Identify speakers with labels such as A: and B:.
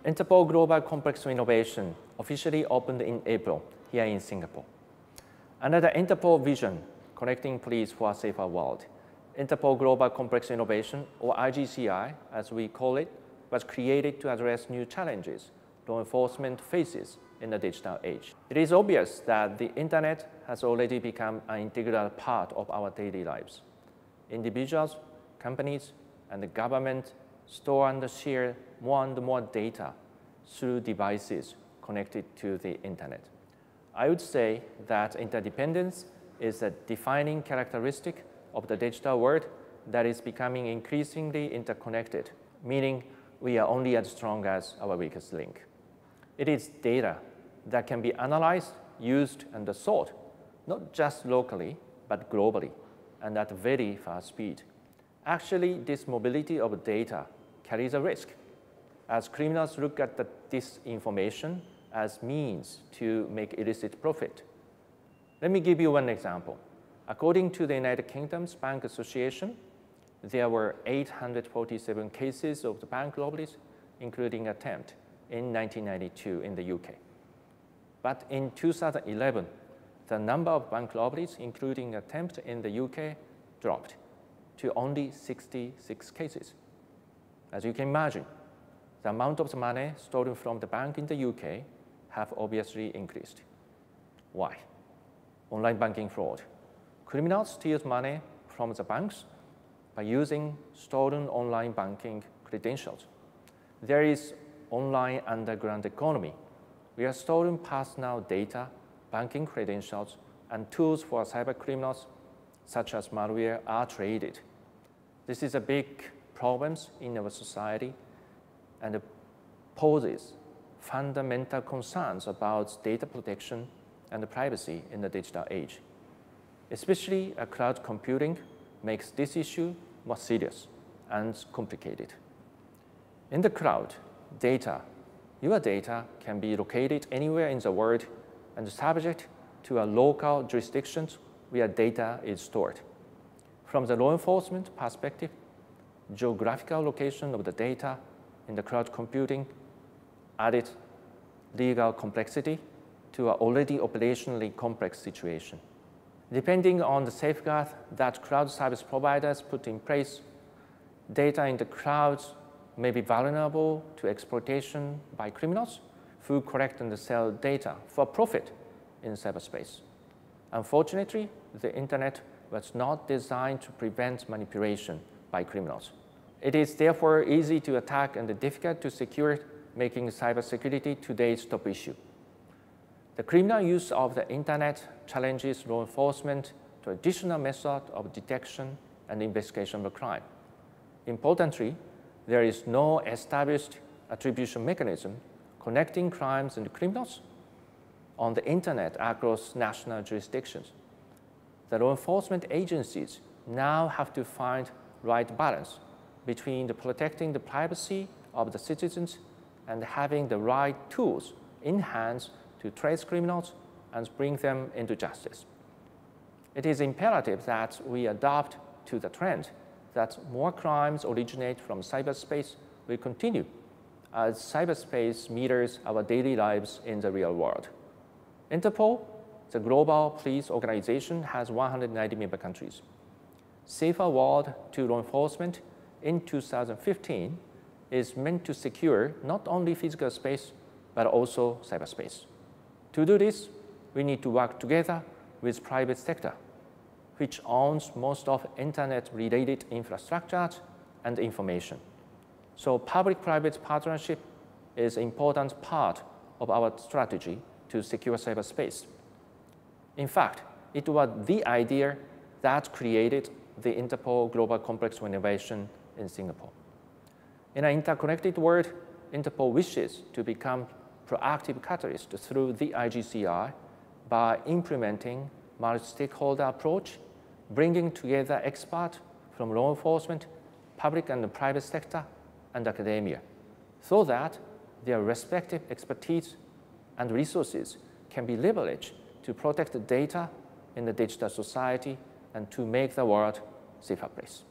A: Interpol Global Complex Innovation officially opened in April here in Singapore. Under the Interpol vision, Connecting Police for a Safer World, Interpol Global Complex Innovation, or IGCI as we call it, was created to address new challenges law enforcement faces in the digital age. It is obvious that the internet has already become an integral part of our daily lives. Individuals, companies, and the government store and share more and more data through devices connected to the internet. I would say that interdependence is a defining characteristic of the digital world that is becoming increasingly interconnected, meaning we are only as strong as our weakest link. It is data that can be analyzed, used, and sought, not just locally, but globally, and at very fast speed. Actually, this mobility of data carries a risk, as criminals look at this information as means to make illicit profit. Let me give you one example. According to the United Kingdom's Bank Association, there were 847 cases of the bank robberies, including attempt, in 1992 in the UK. But in 2011, the number of bank robberies, including attempt in the UK, dropped to only 66 cases. As you can imagine, the amount of money stolen from the bank in the UK have obviously increased. Why? Online banking fraud. Criminals steal money from the banks by using stolen online banking credentials. There is online underground economy where stolen personal data, banking credentials, and tools for cyber criminals, such as malware, are traded. This is a big problem in our society and poses fundamental concerns about data protection and privacy in the digital age. Especially cloud computing makes this issue more serious and complicated. In the cloud, your data can be located anywhere in the world and subject to a local jurisdiction where data is stored. From the law enforcement perspective, geographical location of the data in the cloud computing added legal complexity to an already operationally complex situation. Depending on the safeguard that cloud service providers put in place, data in the clouds may be vulnerable to exploitation by criminals who collect and sell data for profit in cyberspace. Unfortunately, the internet was not designed to prevent manipulation by criminals. It is therefore easy to attack and difficult to secure, making cybersecurity today's top issue. The criminal use of the internet challenges law enforcement traditional method of detection and investigation of crime. Importantly, there is no established attribution mechanism connecting crimes and criminals on the internet across national jurisdictions. The law enforcement agencies now have to find the right balance between protecting the privacy of the citizens and having the right tools in hands to trace criminals and bring them into justice. It is imperative that we adapt to the trend that more crimes originate from cyberspace will continue as cyberspace mirrors our daily lives in the real world. Interpol, the global police organization, has 190 member countries. Safer World to Law Enforcement in 2015 is meant to secure not only physical space, but also cyberspace. To do this, we need to work together with private sector, which owns most of internet-related infrastructure and information. So public-private partnership is an important part of our strategy to secure cyberspace. In fact, it was the idea that created the Interpol Global Complex Innovation in Singapore. In an interconnected world, Interpol wishes to become proactive catalyst through the IGCI by implementing multi-stakeholder approach, bringing together experts from law enforcement, public and private sector, and academia, so that their respective expertise and resources can be leveraged to protect the data in the digital society and to make the world a safer place.